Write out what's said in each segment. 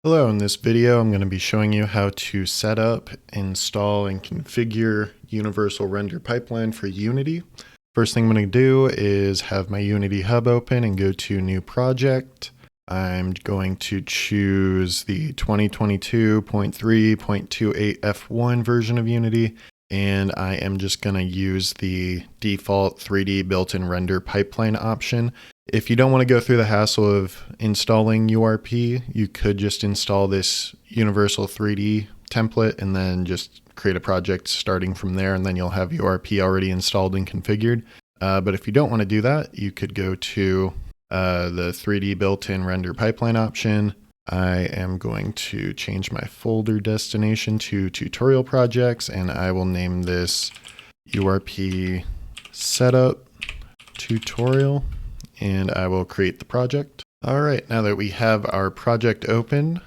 Hello, in this video I'm going to be showing you how to set up, install, and configure Universal Render Pipeline for Unity. First thing I'm going to do is have my Unity Hub open and go to New Project. I'm going to choose the 2022.3.28 F1 version of Unity, and I am just going to use the default 3D built-in render pipeline option. If you don't want to go through the hassle of installing URP, you could just install this Universal 3D template and then just create a project starting from there, and then you'll have URP already installed and configured. But if you don't want to do that, you could go to the 3D built-in render pipeline option. I am going to change my folder destination to tutorial projects, and I will name this URP setup tutorial. And I will create the project. All right, now that we have our project open,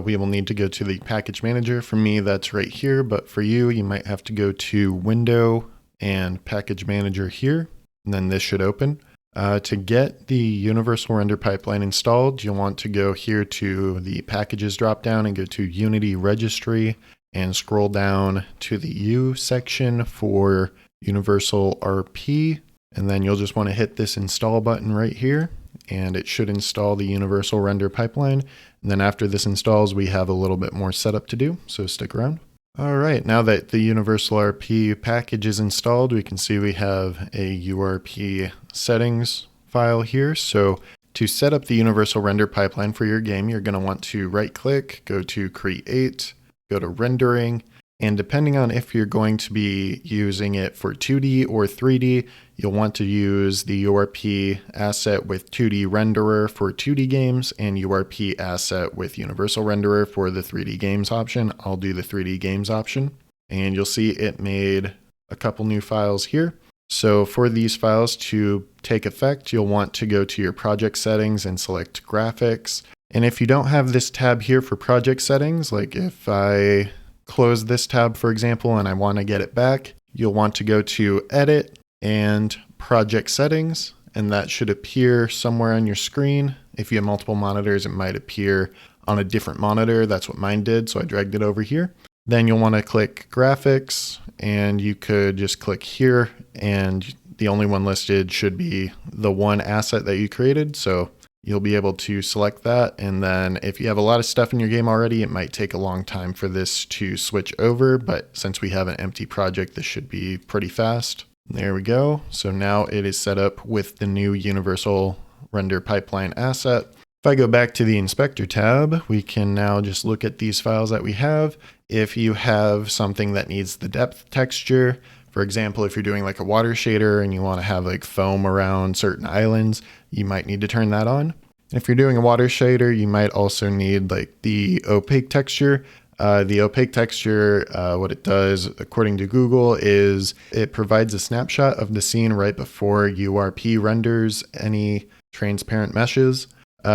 we will need to go to the package manager. For me, that's right here, but for you, you might have to go to Window and Package Manager here, and then this should open. To get the Universal Render Pipeline installed, you'll want to go here to the Packages dropdown and go to Unity Registry and scroll down to the U section for Universal RP. And then you'll just want to hit this install button right here, and it should install the Universal Render Pipeline. And then after this installs, we have a little bit more setup to do, so stick around. All right, now that the Universal RP package is installed, we can see we have a URP settings file here. So to set up the Universal Render Pipeline for your game, you're going to want to right-click, go to Create, go to Rendering, and depending on if you're going to be using it for 2D or 3D, you'll want to use the URP asset with 2D renderer for 2D games and URP asset with Universal Renderer for the 3D games option. I'll do the 3D games option, and you'll see it made a couple new files here. So for these files to take effect, you'll want to go to your project settings and select graphics. And if you don't have this tab here for project settings, like if I close this tab, for example, and I want to get it back, you'll want to go to Edit and Project Settings, and that should appear somewhere on your screen. If you have multiple monitors, it might appear on a different monitor. That's what mine did, so I dragged it over here. Then you'll want to click Graphics, and you could just click here, and the only one listed should be the one asset that you created. So you'll be able to select that, and then if you have a lot of stuff in your game already, it might take a long time for this to switch over, but since we have an empty project, this should be pretty fast. There we go. So now it is set up with the new Universal Render Pipeline asset. If I go back to the Inspector tab, we can now just look at these files that we have. If you have something that needs the depth texture, for example, if you're doing like a water shader and you want to have like foam around certain islands, you might need to turn that on. If you're doing a water shader, you might also need like the opaque texture. The opaque texture, what it does, according to Google, is it provides a snapshot of the scene right before URP renders any transparent meshes.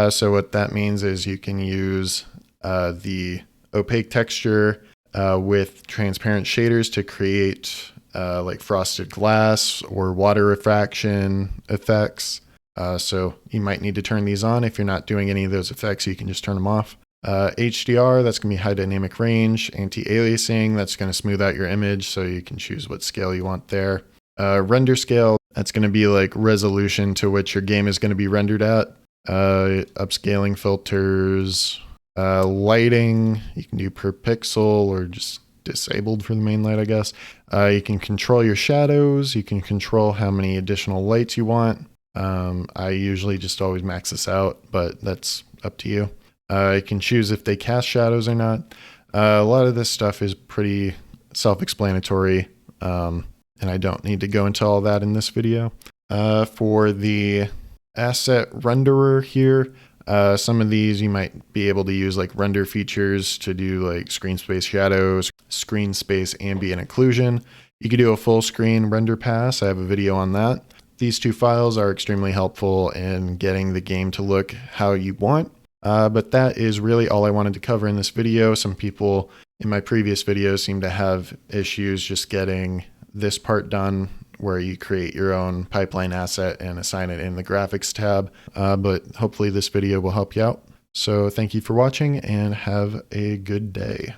So what that means is you can use the opaque texture with transparent shaders to create like frosted glass or water refraction effects. So you might need to turn these on. If you're not doing any of those effects, you can just turn them off. HDR, that's going to be high dynamic range. Anti-aliasing, that's going to smooth out your image, so you can choose what scale you want there. Render scale, that's going to be like resolution to which your game is going to be rendered at. Upscaling filters, lighting, you can do per pixel or just disabled for the main light, I guess. You can control your shadows. You can control how many additional lights you want. I usually just always max this out, but that's up to you. You can choose if they cast shadows or not. A lot of this stuff is pretty self-explanatory, and I don't need to go into all that in this video. For the asset renderer here, some of these you might be able to use like render features to do like screen space shadows, screen space ambient occlusion. You could do a full screen render pass. I have a video on that. These two files are extremely helpful in getting the game to look how you want. But that is really all I wanted to cover in this video. Some people in my previous videos seem to have issues just getting this part done where you create your own pipeline asset and assign it in the graphics tab. But hopefully this video will help you out. So thank you for watching and have a good day.